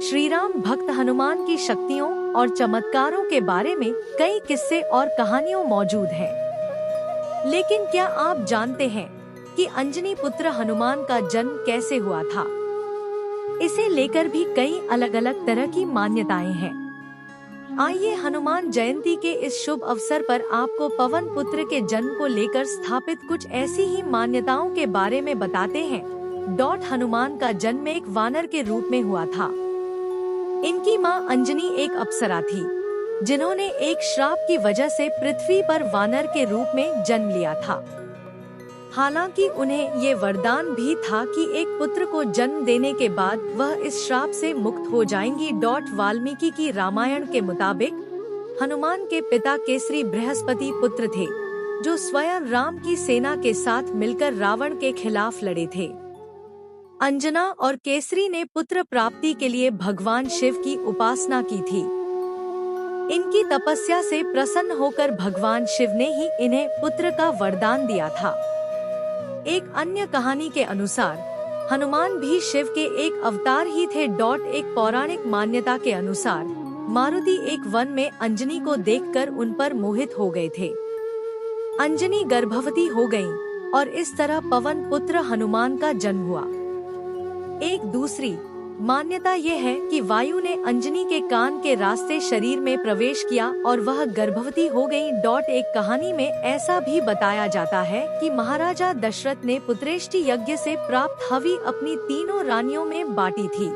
श्री राम भक्त हनुमान की शक्तियों और चमत्कारों के बारे में कई किस्से और कहानियां मौजूद हैं। लेकिन क्या आप जानते हैं कि अंजनी पुत्र हनुमान का जन्म कैसे हुआ था? इसे लेकर भी कई अलग अलग तरह की मान्यताएं हैं। आइए हनुमान जयंती के इस शुभ अवसर पर आपको पवन पुत्र के जन्म को लेकर स्थापित कुछ ऐसी ही मान्यताओं के बारे में बताते हैं। हनुमान का जन्म एक वानर के रूप में हुआ था। इनकी मां अंजनी एक अप्सरा थी, जिन्होंने एक श्राप की वजह से पृथ्वी पर वानर के रूप में जन्म लिया था। हालांकि उन्हें ये वरदान भी था कि एक पुत्र को जन्म देने के बाद वह इस श्राप से मुक्त हो जाएंगी। वाल्मीकि की रामायण के मुताबिक हनुमान के पिता केसरी बृहस्पति पुत्र थे, जो स्वयं राम की सेना के साथ मिलकर रावण के खिलाफ लड़े थे। अंजना और केसरी ने पुत्र प्राप्ति के लिए भगवान शिव की उपासना की थी। इनकी तपस्या से प्रसन्न होकर भगवान शिव ने ही इन्हें पुत्र का वरदान दिया था। एक अन्य कहानी के अनुसार हनुमान भी शिव के एक अवतार ही थे। एक पौराणिक मान्यता के अनुसार मारुति एक वन में अंजनी को देखकर उन पर मोहित हो गए थे। अंजनी गर्भवती हो गईं और इस तरह पवन पुत्र हनुमान का जन्म हुआ। एक दूसरी मान्यता ये है कि वायु ने अंजनी के कान के रास्ते शरीर में प्रवेश किया और वह गर्भवती हो गई। एक कहानी में ऐसा भी बताया जाता है कि महाराजा दशरथ ने पुत्रेष्टि यज्ञ से प्राप्त हवि अपनी तीनों रानियों में बांटी थी।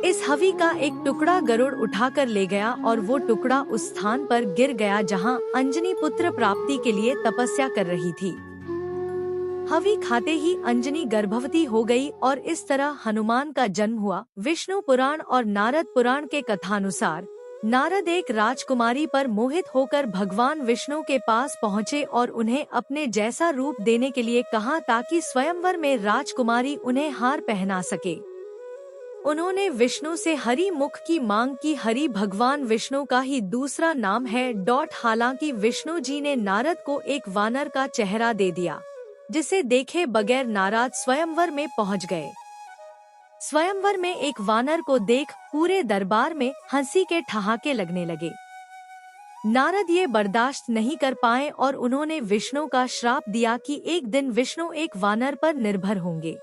इस हवि का एक टुकड़ा गरुड़ उठाकर ले गया और वो टुकड़ा उस स्थान पर गिर गया जहां अंजनी पुत्र प्राप्ति के लिए तपस्या कर रही थी। हवि खाते ही अंजनी गर्भवती हो गई और इस तरह हनुमान का जन्म हुआ। विष्णु पुराण और नारद पुराण के कथानुसार नारद एक राजकुमारी पर मोहित होकर भगवान विष्णु के पास पहुँचे और उन्हें अपने जैसा रूप देने के लिए कहा ताकि स्वयंवर में राजकुमारी उन्हें हार पहना सके। उन्होंने विष्णु से हरि मुख की मांग की। हरि भगवान विष्णु का ही दूसरा नाम है। हालांकि विष्णु जी ने नारद को एक वानर का चेहरा दे दिया, जिसे देखे बगैर नारद स्वयंवर में पहुंच गए। स्वयंवर में एक वानर को देख पूरे दरबार में हंसी के ठहाके लगने लगे। नारद ये बर्दाश्त नहीं कर पाए और उन्होंने विष्णु का श्राप दिया कि एक दिन विष्णु एक वानर पर निर्भर होंगे।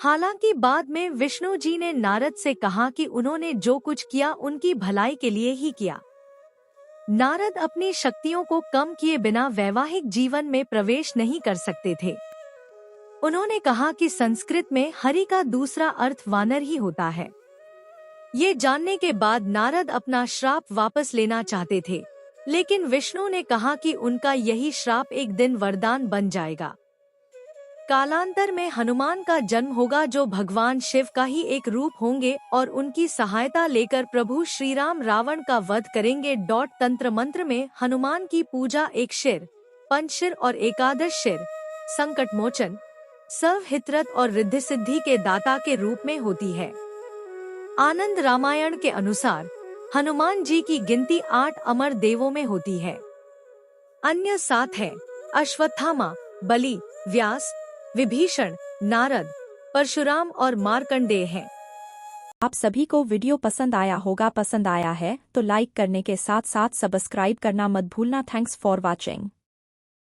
हालांकि बाद में विष्णु जी ने नारद से कहा कि उन्होंने जो कुछ किया उनकी भलाई के लिए ही किया। नारद अपनी शक्तियों को कम किए बिना वैवाहिक जीवन में प्रवेश नहीं कर सकते थे। उन्होंने कहा कि संस्कृत में हरि का दूसरा अर्थ वानर ही होता है। ये जानने के बाद नारद अपना श्राप वापस लेना चाहते थे, लेकिन विष्णु ने कहा कि उनका यही श्राप एक दिन वरदान बन जाएगा। कालांतर में हनुमान का जन्म होगा, जो भगवान शिव का ही एक रूप होंगे और उनकी सहायता लेकर प्रभु श्री राम रावण का वध करेंगे। तंत्र मंत्र में हनुमान की पूजा एक शिर, पंचशिर और एकादश शिर, संकट मोचन, सर्व हितरथ और रिद्धि सिद्धि के दाता के रूप में होती है। आनंद रामायण के अनुसार हनुमान जी की गिनती 8 अमर देवों में होती है। अन्य 7 है अश्वत्थामा, बलि, व्यास, विभीषण, नारद, परशुराम और मार्कंडेय हैं। आप सभी को वीडियो पसंद आया होगा। पसंद आया है तो लाइक करने के साथ साथ सब्सक्राइब करना मत भूलना। Thanks for watching.